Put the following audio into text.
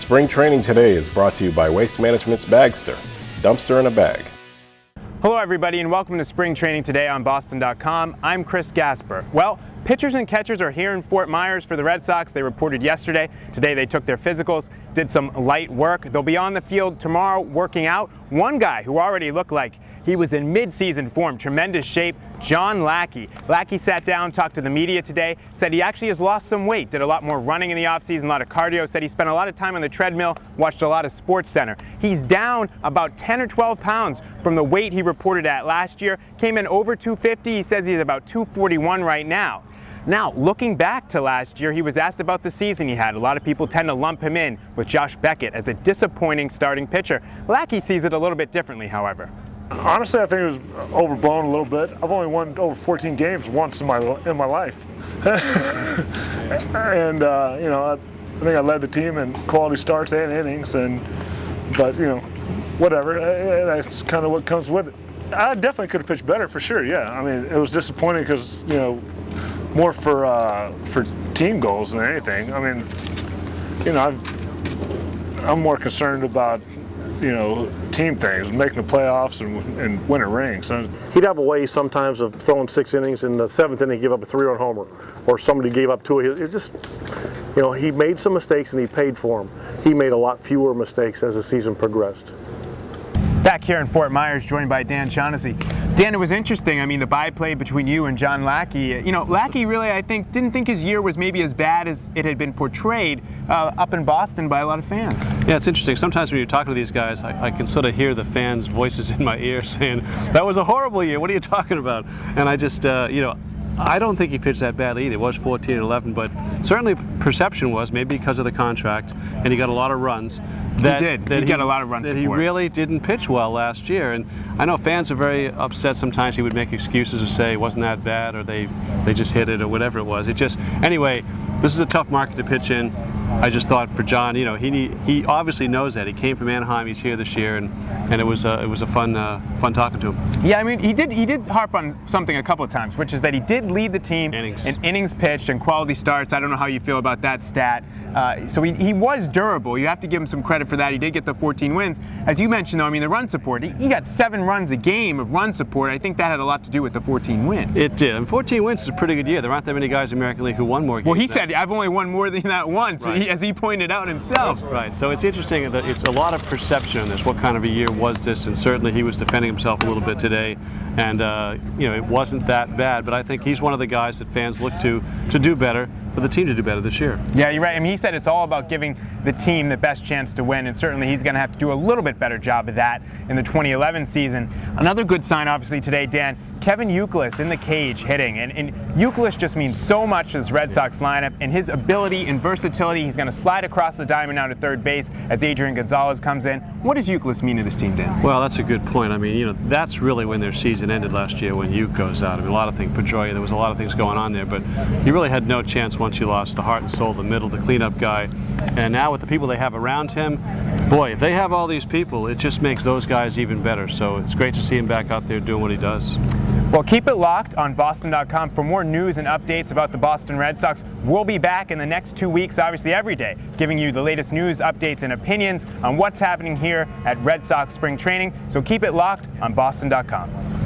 Spring Training Today is brought to you by Waste Management's Bagster, dumpster in a bag. Hello everybody and welcome to Spring Training Today on Boston.com. I'm Chris Gasper. Well, pitchers and catchers are here in Fort Myers for the Red Sox. They reported yesterday. Today they took their physicals, did some light work. They'll be on the field tomorrow working out. One guy who already looked like he was in mid-season form, tremendous shape, John Lackey. Lackey sat down, talked to the media today, said he actually has lost some weight, did a lot more running in the offseason, a lot of cardio, said he spent a lot of time on the treadmill, watched a lot of Sports Center. He's down about 10 or 12 pounds from the weight he reported at last year, came in over 250, he says he's about 241 right now. Now, looking back to last year, he was asked about the season he had. A lot of people tend to lump him in with Josh Beckett as a disappointing starting pitcher. Lackey sees it a little bit differently, however. Honestly, I think it was overblown a little bit. I've only won over 14 games once in my life, and you know, I think I led the team in quality starts and innings, but you know, whatever. That's kind of what comes with it. I definitely could have pitched better for sure. Yeah, I mean, it was disappointing because you know, more for team goals than anything. I mean, you know, I'm more concerned about, you know, team things, making the playoffs and winning rings. He'd have a way sometimes of throwing 6 innings, in the 7th inning give up a 3-run homer, or somebody gave up 2. It just, you know, he made some mistakes and he paid for them. He made a lot fewer mistakes as the season progressed. Back here in Fort Myers, joined by Dan Shaughnessy. Dan, it was interesting. I mean, the byplay between you and John Lackey. You know, Lackey really, I think, didn't think his year was maybe as bad as it had been portrayed up in Boston by a lot of fans. Yeah, it's interesting. Sometimes when you're talking to these guys, I can sort of hear the fans' voices in my ear saying, "That was a horrible year. What are you talking about?" And I just, you know, I don't think he pitched that badly either. It was 14-11, but certainly perception was maybe because of the contract, and he got a lot of runs. He got a lot of runs. That he really didn't pitch well last year, and I know fans are very upset. Sometimes he would make excuses or say it wasn't that bad, or they just hit it, or whatever it was. It just, anyway, this is a tough market to pitch in. I just thought for John, you know, he obviously knows that. He came from Anaheim. He's here this year, and it was a fun talking to him. Yeah, I mean, he did harp on something a couple of times, which is that he did lead the team in innings pitched and quality starts. I don't know how you feel about that stat. So he was durable. You have to give him some credit for that. He did get the 14 wins. As you mentioned, though, I mean, the run support. He got 7 runs a game of run support. I think that had a lot to do with the 14 wins. It did. And 14 wins is a pretty good year. There aren't that many guys in the American League who won more games. Well, he said, I've only won more than that once, right, as he pointed out himself. Right. So it's interesting that it's a lot of perception on this. What kind of a year was this? And certainly he was defending himself a little bit today. And, you know, it wasn't that bad. But I think he's one of the guys that fans look to do better, for the team to do better this year. Yeah, you're right. I mean, he said it's all about giving the team the best chance to win, and certainly he's going to have to do a little bit better job of that in the 2011 season. Another good sign, obviously, today, Dan, Kevin Youkilis in the cage hitting. And Youkilis just means so much to this Red Sox lineup, and his ability and versatility. He's going to slide across the diamond out at third base as Adrian Gonzalez comes in. What does Youkilis mean to this team, Dan? Well, that's a good point. I mean, you know, that's really when their season ended last year, when Uke goes out. I mean, a lot of things, Pedroia, there was a lot of things going on there, but you really had no chance once you lost the heart and soul, the middle, the cleanup guy. And now with the people they have around him, boy, if they have all these people, it just makes those guys even better. So it's great to see him back out there doing what he does. Well, keep it locked on Boston.com for more news and updates about the Boston Red Sox. We'll be back in the next 2 weeks, obviously every day, giving you the latest news, updates, and opinions on what's happening here at Red Sox Spring Training. So keep it locked on Boston.com.